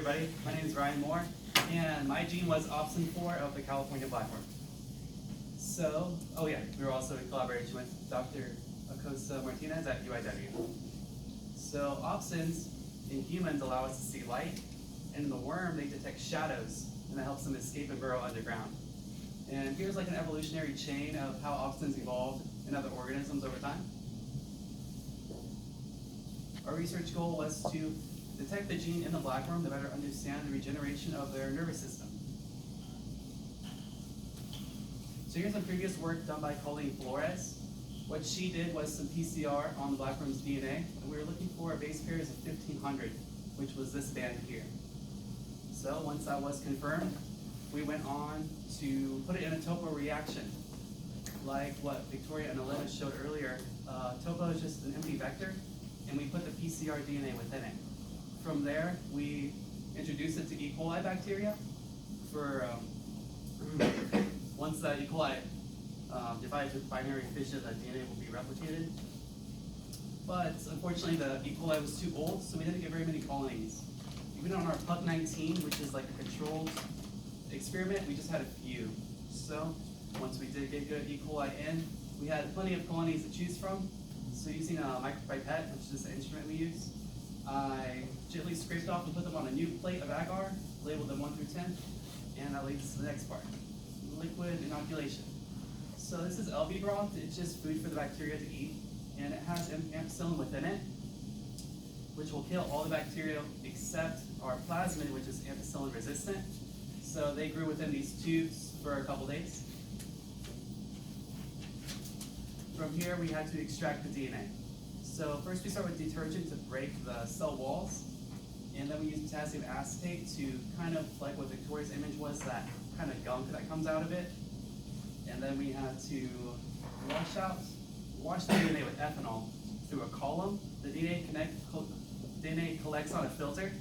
everybody. My name is Ryan Moore, and my gene was OPN4 of the California blackworm. So, we were also in collaboration with Dr. Acosta Martinez at UIW. So, opsins in humans allow us to see light, and in the worm they detect shadows, and that helps them escape and burrow underground. And here's like an evolutionary chain of how opsins evolved in other organisms over time. Our research goal was to detect the gene in the blackworm to better understand the regeneration of their nervous system. So here's some previous work done by Colleen Flores. What she did was some PCR on the blackworm's DNA, and we were looking for base pairs of 1500, which was this band here. So once that was confirmed, we went on to put it in a topo reaction. Like what Victoria and Elena showed earlier, topo is just an empty vector, and we put the PCR DNA within it. From there, we introduced it to E. coli bacteria. Once that E. coli divides with binary fission, the DNA will be replicated. But unfortunately, the E. coli was too old, so we didn't get very many colonies. Even on our PUC19, which is like a controlled experiment, we just had a few. So once we did get good E. coli in, we had plenty of colonies to choose from. So using a micropipette, which is the instrument we use, I gently scraped off and put them on a new plate of agar, labeled them 1 through 10, and that leads to the next part, liquid inoculation. So this is LV broth. It's just food for the bacteria to eat, and it has ampicillin within it, which will kill all the bacteria except our plasmid, which is ampicillin resistant. So they grew within these tubes for a couple days. From here, we had to extract the DNA. So first we start with detergent to break the cell walls, and then we use potassium acetate to kind of, like what Victoria's image was, that kind of gunk that comes out of it. And then we had to wash the DNA with ethanol through a column. The DNA collects on a filter,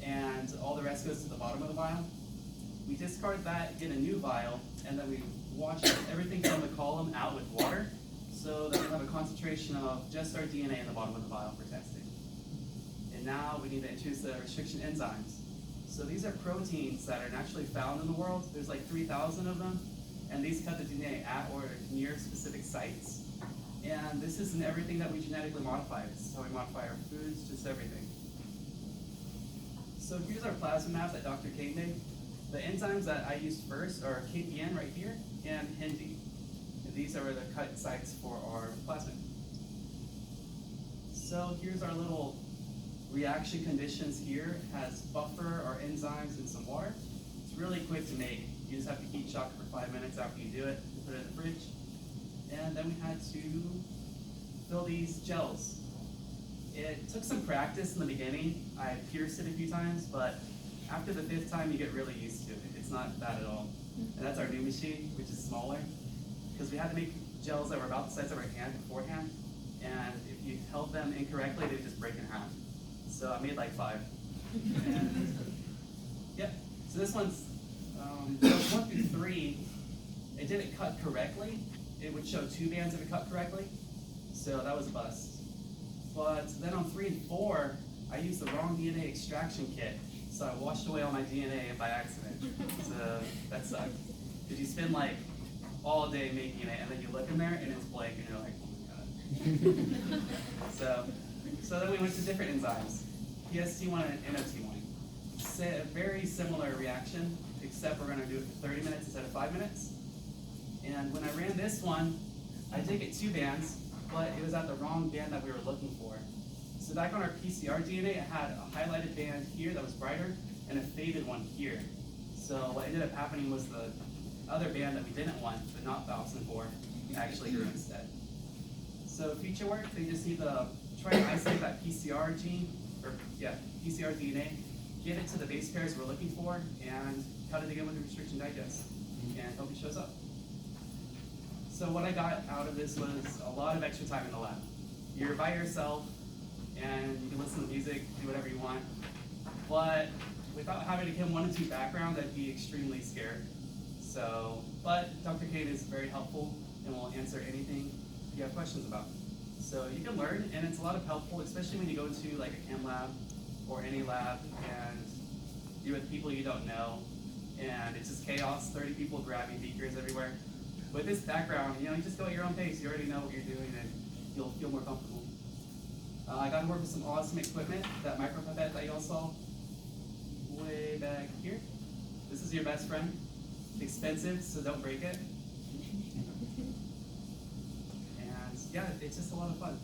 and all the rest goes to the bottom of the vial. We discard that, get a new vial, and then we wash everything from the column out with water, so that we have a concentration of just our DNA in the bottom of the vial for testing. And now we need to introduce the restriction enzymes. So these are proteins that are naturally found in the world. There's like 3,000 of them, and these cut the DNA at or near specific sites. And this isn't everything that we genetically modify. This is how we modify our foods, just everything. So here's our plasma map that Dr. Kate made. The enzymes that I used first are KPN right here and Hindi. And these are the cut sites for our plasmid. So here's our little reaction conditions here. It has buffer, our enzymes, and some water. It's really quick to make. You just have to heat shock for 5 minutes after you do it, and put it in the fridge. And then we had to fill these gels. It took some practice in the beginning. I pierced it a few times, but after the 5th time, you get really used to it. It's not bad at all. And that's our new machine, which is smaller, because we had to make gels that were about the size of our hand beforehand, and if you held them incorrectly, they would just break in half. So I made like 5. And yep. So this one's 1 through 3. It didn't cut correctly. It would show 2 bands if it cut correctly. So that was a bust. But then on 3 and 4, I used the wrong DNA extraction kit. So I washed away all my DNA by accident. So that sucked. Because you spend like all day making it, and then you look in there and it's blank, and you're like, oh my god. So then we went to different enzymes, PST1 and NOT1. A very similar reaction, except we're going to do it for 30 minutes instead of 5 minutes. And when I ran this one, I did get 2 bands, but it was at the wrong band that we were looking for. So back on our PCR DNA, it had a highlighted band here that was brighter, and a faded one here. So what ended up happening was the other band that we didn't want, but not OPN4, actually grew instead. So future work, they just need to try to isolate that PCR gene, PCR DNA, get it to the base pairs we're looking for, and cut it again with the restriction digest, and hope it shows up. So what I got out of this was a lot of extra time in the lab. You're by yourself, and you can listen to music, do whatever you want, but without having a Chem 1 and 2 background, I'd be extremely scared. So, but Dr. Kate is very helpful and will answer anything you have questions about. So you can learn, and it's a lot of helpful, especially when you go to like a chem lab or any lab, and You're with people you don't know, and it's just chaos. 30 people grabbing beakers everywhere. With this background, you just go at your own pace. You already know what you're doing, and you'll feel more comfortable. I got to work with some awesome equipment. That micropipette that y'all saw way back here. This is your best friend. Expensive, so don't break it. And yeah, it's just a lot of fun.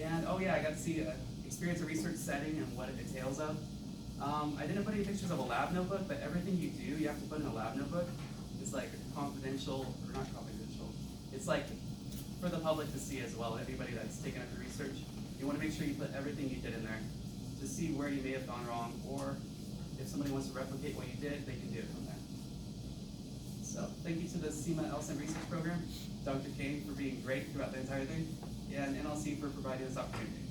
And oh yeah, I got to see experience a research setting and what it entails of. I didn't put any pictures of a lab notebook, but everything you do, you have to put in a lab notebook. It's like confidential, or not confidential. It's like for the public to see as well. Anybody that's taken up the research, you want to make sure you put everything you did in there to see where you may have gone wrong, or if somebody wants to replicate what you did, they can do it from there. So thank you to the SEMA LSIM research program, Dr. Kane for being great throughout the entire thing, and NLC for providing this opportunity.